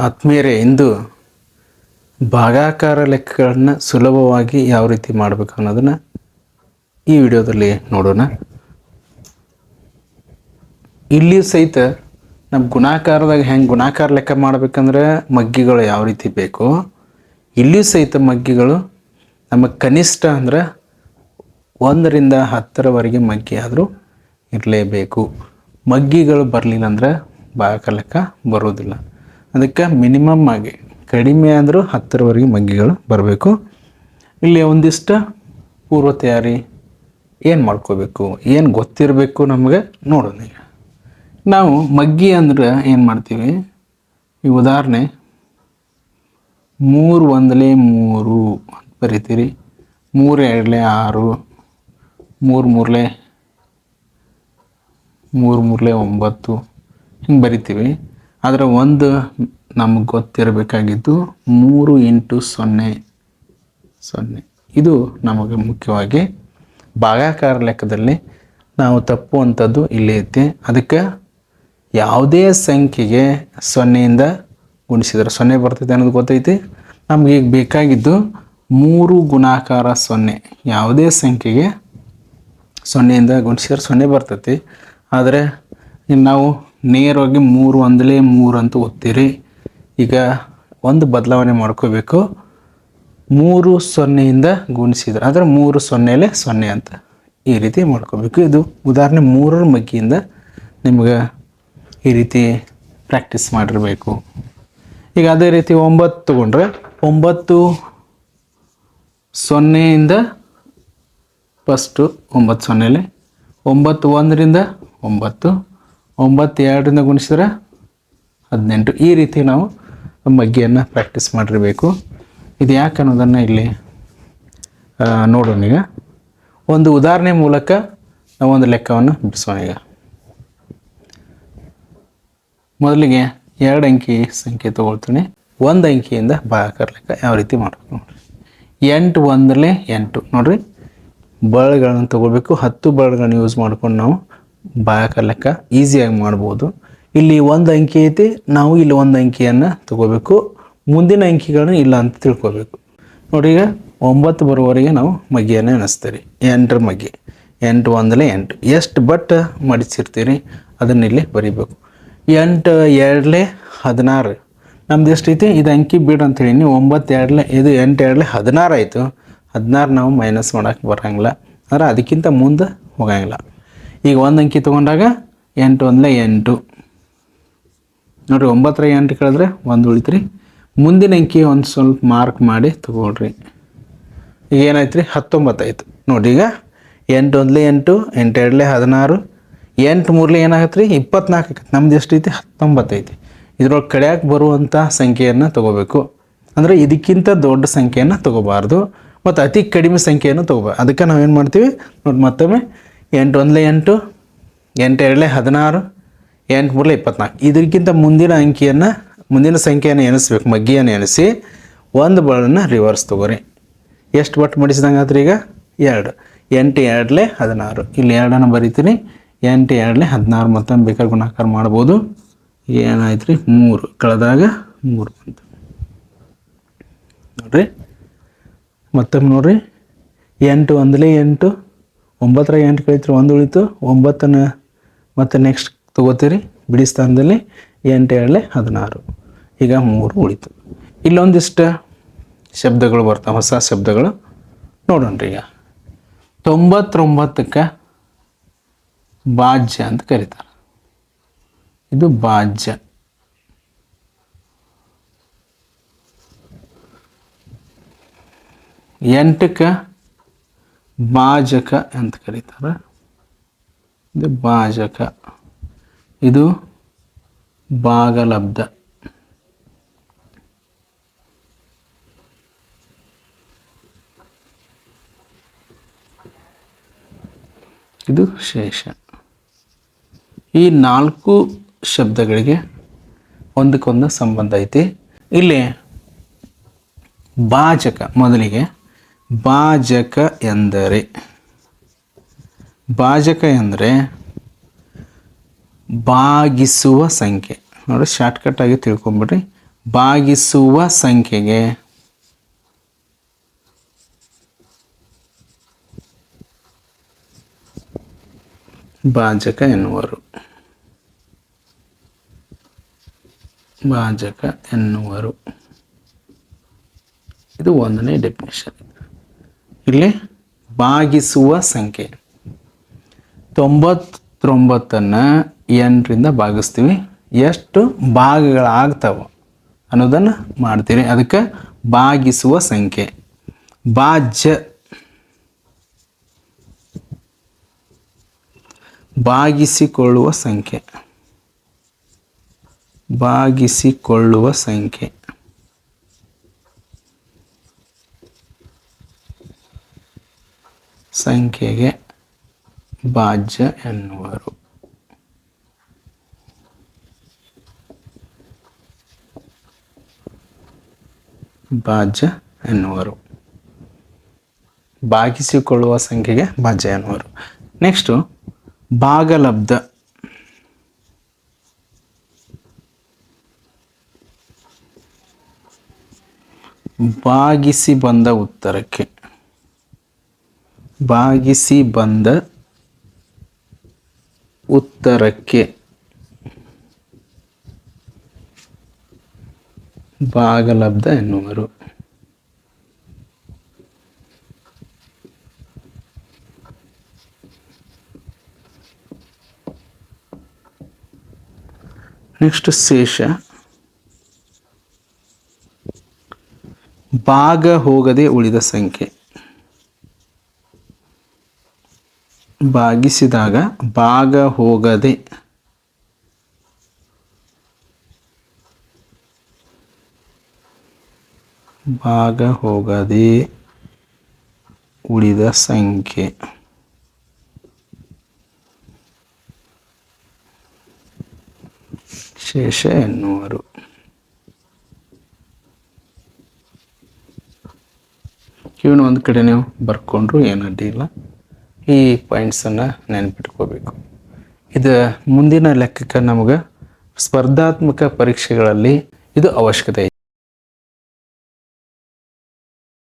ಆತ್ಮೀಯರೇ, ಇಂದು ಭಾಗಾಕಾರ ಲೆಕ್ಕಗಳನ್ನು ಸುಲಭವಾಗಿ ಯಾವ ರೀತಿ ಮಾಡಬೇಕು ಅನ್ನೋದನ್ನು ಈ ವಿಡಿಯೋದಲ್ಲಿ ನೋಡೋಣ. ಇಲ್ಲಿಯೂ ಸಹಿತ ನಮ್ಮ ಗುಣಾಕಾರದಾಗ ಹೆಂಗೆ ಗುಣಾಕಾರ ಲೆಕ್ಕ ಮಾಡಬೇಕಂದ್ರೆ ಮಗ್ಗಿಗಳು ಯಾವ ರೀತಿ ಬೇಕೋ ಇಲ್ಲಿಯೂ ಸಹಿತ ಮಗ್ಗಿಗಳು ನಮಗೆ ಕನಿಷ್ಠ ಅಂದ್ರೆ 1ರಿಂದ 10ರವರೆಗೆ ಮಗ್ಗಿ ಆದರೂ ಇರಲೇಬೇಕು. ಮಗ್ಗಿಗಳು ಬರಲಿಲ್ಲ ಅಂದ್ರೆ ಭಾಗಾಕಾರ ಲೆಕ್ಕ ಬರೋದಿಲ್ಲ. ಅದಕ್ಕೆ ಮಿನಿಮಮ್ ಆಗಿ ಕಡಿಮೆ ಆದರೂ 10ರವರೆಗೆ ಮಗ್ಗಿಗಳು ಬರಬೇಕು. ಇಲ್ಲಿ ಒಂದಿಷ್ಟು ಪೂರ್ವ ತಯಾರಿ ಏನು ಮಾಡ್ಕೋಬೇಕು, ಏನು ಗೊತ್ತಿರಬೇಕು ನಮಗೆ ನೋಡೋಣ. ಈಗ ನಾವು ಮಗ್ಗಿ ಅಂದ್ರೆ ಏನು ಮಾಡ್ತೀವಿ, ಈ ಉದಾಹರಣೆ 3 1 3 ಅಂತ ಬರಿತೀರಿ, 3 2 6, 3 3 9 ಹಿಂಗೆ ಬರಿತೀವಿ. ಆದರೆ ಒಂದು ನಮಗೆ ಗೊತ್ತಿರಬೇಕಾಗಿದ್ದು 3 × 0 0. ಇದು ನಮಗೆ ಮುಖ್ಯವಾಗಿ ಭಾಗಾಕಾರ ಲೆಕ್ಕದಲ್ಲಿ ನಾವು ತಪ್ಪುವಂಥದ್ದು ಇಲ್ಲಿ ಐತಿ. ಅದಕ್ಕೆ ಯಾವುದೇ ಸಂಖ್ಯೆಗೆ 0ಯಿಂದ ಗುಣಿಸಿದ್ರೆ 0 ಬರ್ತೈತೆ ಅನ್ನೋದು ಗೊತ್ತೈತಿ. ನಮ್ಗೆ ಈಗ ಬೇಕಾಗಿದ್ದು 3 ಗುಣಾಕಾರ 0. ಯಾವುದೇ ಸಂಖ್ಯೆಗೆ 0ಯಿಂದ ಗುಣಿಸಿದ್ರೆ 0 ಬರ್ತೈತಿ. ಆದರೆ ನಾವು ನೇರವಾಗಿ 3 1 3 ಅಂತ ಓದ್ತೀರಿ. ಈಗ ಒಂದು ಬದಲಾವಣೆ ಮಾಡ್ಕೋಬೇಕು. 3 0ಯಿಂದ ಗುಣಿಸಿದ್ರೆ ಅಂದರೆ 3 0 0 ಅಂತ ಈ ರೀತಿ ಮಾಡ್ಕೋಬೇಕು. ಇದು ಉದಾಹರಣೆ 3ರ ಮಗ್ಗಿಯಿಂದ ನಿಮ್ಗೆ ಈ ರೀತಿ ಪ್ರಾಕ್ಟೀಸ್ ಮಾಡಿರಬೇಕು. ಈಗ ಅದೇ ರೀತಿ 9 ತಗೊಂಡ್ರೆ 9 0ಯಿಂದ ಫಸ್ಟು 9 0 9 1ರಿಂದ 9 9 2ರಿಂದ ಗುಣಿಸಿದ್ರೆ 18. ಈ ರೀತಿ ನಾವು ಮಗ್ಗಿಯನ್ನು ಪ್ರಾಕ್ಟೀಸ್ ಮಾಡಿರಬೇಕು. ಇದು ಯಾಕೆ ಅನ್ನೋದನ್ನು ಇಲ್ಲಿ ನೋಡೋಣ. ಈಗ ಒಂದು ಉದಾಹರಣೆ ಮೂಲಕ ನಾವು ಒಂದು ಲೆಕ್ಕವನ್ನು ಬಿಡಿಸೋಣ. ಈಗ ಮೊದಲಿಗೆ 2 ಅಂಕಿ ಸಂಖ್ಯೆ ತೊಗೊಳ್ತೀನಿ. 1 ಅಂಕಿಯಿಂದ ಭಾಗಾಕಾರ ಲೆಕ್ಕ ಯಾವ ರೀತಿ ಮಾಡಬೇಕು ನೋಡಿರಿ. 8 1 8 ನೋಡಿರಿ, ಬಳಗಳನ್ನು ತೊಗೊಳ್ಬೇಕು. 10 ಬಳಗಳನ್ನು ಯೂಸ್ ಮಾಡ್ಕೊಂಡು ನಾವು ಭಾಗಾಕಾರ ಲೆಕ್ಕ ಈಸಿಯಾಗಿ ಮಾಡ್ಬೋದು. ಇಲ್ಲಿ 1 ಅಂಕಿ ಐತಿ, ನಾವು ಇಲ್ಲಿ 1 ಅಂಕಿಯನ್ನು ತಗೋಬೇಕು. ಮುಂದಿನ ಅಂಕಿಗಳನ್ನು ಇಲ್ಲ ಅಂತ ತಿಳ್ಕೊಬೇಕು. ನೋಡಿ, ಈಗ 9 ಬರುವವರೆಗೆ ನಾವು ಮಗ್ಗಿಯನ್ನು ಎಣಿಸ್ತೀರಿ. 8ರ ಮಗ್ಗಿ 8 1 8 ಎಷ್ಟು ಬಟ್ ಮಡಿಸಿರ್ತೀರಿ ಅದನ್ನ ಇಲ್ಲಿ ಬರೀಬೇಕು. 8 2 16 ನಮ್ದು ಎಷ್ಟೈತಿ, ಇದು ಅಂಕಿ ಬಿಡು ಅಂತ ಹೇಳಿ 9 2 ಇದು 8 2 16 ಆಯಿತು. 16 ನಾವು ಮೈನಸ್ ಮಾಡೋಕ್ಕೆ ಬರೋಂಗಿಲ್ಲ, ಆದರೆ ಅದಕ್ಕಿಂತ ಮುಂದೆ ಹೋಗಂಗಿಲ್ಲ. ಈಗ 1 ಅಂಕಿ ತೊಗೊಂಡಾಗ 8 1 8 ನೋಡಿರಿ. 9ರ 8 ಕಳೆದ್ರೆ 1 ಉಳಿತ್ರಿ. ಮುಂದಿನ ಅಂಕಿ ಒಂದು ಸ್ವಲ್ಪ ಮಾರ್ಕ್ ಮಾಡಿ ತಗೊಳ್ರಿ. ಈಗ ಏನಾಯ್ತು ರೀ, 19 ಆಯಿತು. ನೋಡಿ, ಈಗ 8 1 8 8 2 16 8 3 ಏನಾಗತ್ತೆ ರೀ, 24 ಆಕೈತಿ. ನಮ್ದು ಎಷ್ಟೈತಿ, 19 ಐತಿ. ಇದ್ರೊಳಗೆ ಕಡೆಯಾಕೆ ಬರುವಂಥ ಸಂಖ್ಯೆಯನ್ನು ತೊಗೋಬೇಕು. ಅಂದರೆ ಇದಕ್ಕಿಂತ ದೊಡ್ಡ ಸಂಖ್ಯೆಯನ್ನು ತೊಗೋಬಾರ್ದು ಮತ್ತು ಅತಿ ಕಡಿಮೆ ಸಂಖ್ಯೆಯನ್ನು ತೊಗೋಬಾರ್ದು. ಅದಕ್ಕೆ ನಾವೇನು ಮಾಡ್ತೀವಿ ನೋಡಿ, ಮತ್ತೊಮ್ಮೆ 8 1 8 8 2 16 8 3 24. ಇದಕ್ಕಿಂತ ಮುಂದಿನ ಸಂಖ್ಯೆಯನ್ನು ಎಣಿಸ್ಬೇಕು. ಮಗ್ಗಿಯನ್ನು ಎಣಿಸಿ ಒಂದು ಬಳನ್ನು ರಿವರ್ಸ್ ತೊಗೋರಿ. ಎಷ್ಟು ಬಟ್ ಮಡಿಸಿದಂಗೆ ಆತ್ರಿ, ಈಗ 2 8 2 16 ಇಲ್ಲಿ 2 ಬರಿತೀನಿ. 8 2 16 ಮತ್ತೊಮ್ಮೆ ಬೇಕಾದ್ರೆ ಗುಣಾಕಾರ ಮಾಡ್ಬೋದು. ಏನಾಯ್ತು ರೀ, 3 ಕಳೆದಾಗ 3 ಬಂತು ನೋಡ್ರಿ. ಮತ್ತೊಮ್ಮೆ ನೋಡ್ರಿ, 8 1 8 9ರ 8 ಕಳೀತ್ರಿ, 1 ಉಳಿತು. 9ನ ಮತ್ತೆ ನೆಕ್ಸ್ಟ್ ತೊಗೋತೀರಿ ಬಿಡಿ ಸ್ಥಾನದಲ್ಲಿ. 8 2 16 ಈಗ 3 ಉಳಿತು. ಇಲ್ಲೊಂದಿಷ್ಟು ಶಬ್ದಗಳು ಬರ್ತಾವೆ, ಹೊಸ ಶಬ್ದಗಳು ನೋಡೋಣ್ರಿ. ಈಗ 99ಕ್ಕೆ ಭಾಜ್ಯ ಅಂತ ಕರೀತಾರೆ. ಇದು ಭಾಜ್ಯ. 8ಕ್ಕೆ ಭಾಜಕ ಅಂತ ಕರೀತಾರೆ. ಇದು ಭಾಜಕ. ಇದು ಭಾಗಲಬ್ಧ. ಇದು ಶೇಷ. ಈ 4 ಶಬ್ದಗಳಿಗೆ ಒಂದಕ್ಕೊಂದು ಸಂಬಂಧ ಐತಿ. ಇಲ್ಲಿ ಭಾಜಕ, ಮೊದಲಿಗೆ ಭಾಜಕ ಎಂದರೆ ಭಾಗಿಸುವ ಸಂಖ್ಯೆ. ನೋಡಿ, ಶಾರ್ಟ್ಕಟ್ ಆಗಿ ತಿಳ್ಕೊಂಬಿಡ್ರಿ. ಭಾಗಿಸುವ ಸಂಖ್ಯೆಗೆ ಭಾಜಕ ಎನ್ನುವರು. ಭಾಜಕ ಎನ್ನುವರು. ಇದು ಒಂದನೇ ಡೆಫಿನಿಷನ್. ಇಲ್ಲಿ ಭಾಗಿಸುವ ಸಂಖ್ಯೆ 99ನ್ನು 8ರಿಂದ ಭಾಗಿಸ್ತೀವಿ, ಎಷ್ಟು ಭಾಗಗಳಾಗ್ತಾವ ಅನ್ನೋದನ್ನು ಮಾಡ್ತೀವಿ. ಅದಕ್ಕೆ ಭಾಗಿಸುವ ಸಂಖ್ಯೆ. ಭಾಜ್ಯ ಭಾಗಿಸಿಕೊಳ್ಳುವ ಸಂಖ್ಯೆ. ಭಾಗಿಸಿಕೊಳ್ಳುವ ಸಂಖ್ಯೆ. ಸಂಖ್ಯೆಗೆ ಭಾಜ್ಯ ಎನ್ನುವರು. ಭಾಜ್ಯ ಎನ್ನುವರು. ಭಾಗಿಸಿಕೊಳ್ಳುವ ಸಂಖ್ಯೆಗೆ ಭಾಜ್ಯ ಎನ್ನುವರು. ನೆಕ್ಸ್ಟು ಭಾಗಲಬ್ಧ. ಭಾಗಿಸಿ ಬಂದ ಉತ್ತರಕ್ಕೆ. ಭಾಗಿಸಿ ಬಂದ ಉತ್ತರಕ್ಕೆ ಭಾಗಲಬ್ಧ ಎನ್ನುವರು. ನೆಕ್ಸ್ಟ್ ಶೇಷ. ಭಾಗ ಹೋಗದೆ ಉಳಿದ ಸಂಖ್ಯೆ. ಭಾಗಿಸಿದಾಗ ಭಾಗ ಹೋಗದೆ ಉಳಿದ ಸಂಖ್ಯೆ. ಶೇಷ ಎನ್ನುವರು. ಇವನು ಒಂದು ಕಡೆ ನೀವು ಬರ್ಕೊಂಡ್ರು ಏನು ಅಡ್ಡಿಲ್ಲ. ಈ ಪಾಯಿಂಟ್ಸನ್ನು ನೆನಪಿಟ್ಕೋಬೇಕು. ಇದು ಮುಂದಿನ ಲೆಕ್ಕಕ್ಕೆ ನಮಗೆ ಸ್ಪರ್ಧಾತ್ಮಕ ಪರೀಕ್ಷೆಗಳಲ್ಲಿ ಇದು ಅವಶ್ಯಕತೆ ಐತೆ.